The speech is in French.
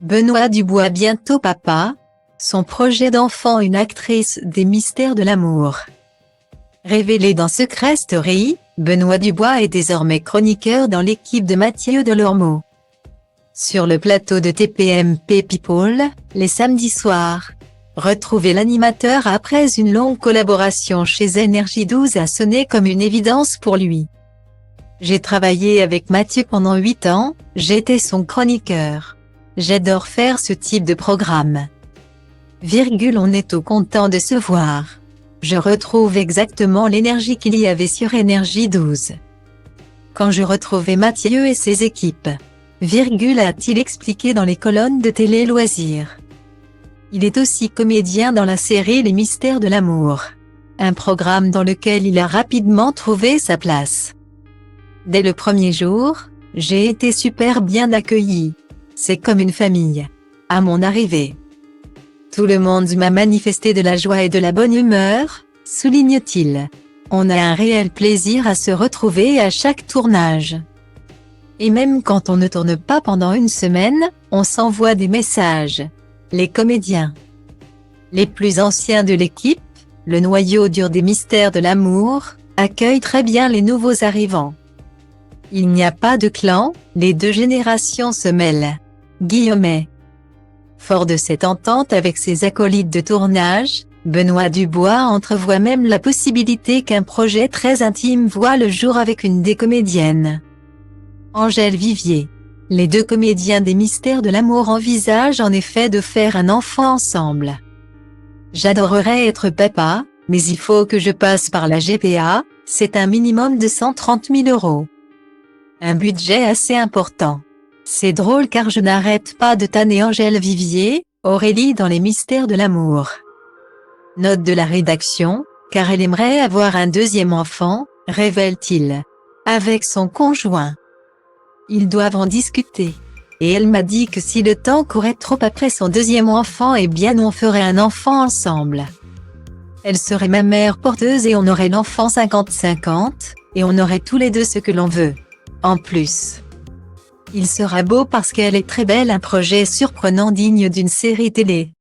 Benoît Dubois bientôt papa, son projet d'enfant une actrice des mystères de l'amour. Révélé dans Secret Story, Benoît Dubois est désormais chroniqueur dans l'équipe de Mathieu Delormeau. Sur le plateau de TPMP People, les samedis soirs. Retrouver l'animateur après une longue collaboration chez Énergie 12 a sonné comme une évidence pour lui. J'ai travaillé avec Mathieu pendant 8 ans, j'étais son chroniqueur. J'adore faire ce type de programme. On est tout content de se voir. Je retrouve exactement l'énergie qu'il y avait sur Énergie 12. Quand je retrouvais Mathieu et ses équipes. A-t-il expliqué dans les colonnes de Télé Loisirs. Il est aussi comédien dans la série Les Mystères de l'amour. Un programme dans lequel il a rapidement trouvé sa place. Dès le premier jour, j'ai été super bien accueilli. C'est comme une famille. À mon arrivée, tout le monde m'a manifesté de la joie et de la bonne humeur, souligne-t-il. On a un réel plaisir à se retrouver à chaque tournage. Et même quand on ne tourne pas pendant une semaine, on s'envoie des messages. Les comédiens les plus anciens de l'équipe, le noyau dur des mystères de l'amour, accueillent très bien les nouveaux arrivants. Il n'y a pas de clan, les deux générations se mêlent. Guillaumet. Fort de cette entente avec ses acolytes de tournage, Benoît Dubois entrevoit même la possibilité qu'un projet très intime voit le jour avec une des comédiennes. Angèle Vivier. Les deux comédiens des mystères de l'amour envisagent en effet de faire un enfant ensemble. J'adorerais être papa, mais il faut que je passe par la GPA, c'est un minimum de 130 000 €. Un budget assez important. C'est drôle car je n'arrête pas de tanner Angèle Vivier, Aurélie dans les mystères de l'amour. Note de la rédaction, car elle aimerait avoir un deuxième enfant, révèle-t-il. Avec son conjoint. Ils doivent en discuter. Et elle m'a dit que si le temps courait trop après son deuxième enfant, eh bien on ferait un enfant ensemble. Elle serait ma mère porteuse et on aurait l'enfant 50-50, et on aurait tous les deux ce que l'on veut. En plus. Il sera beau parce qu'elle est très belle, un projet surprenant digne d'une série télé.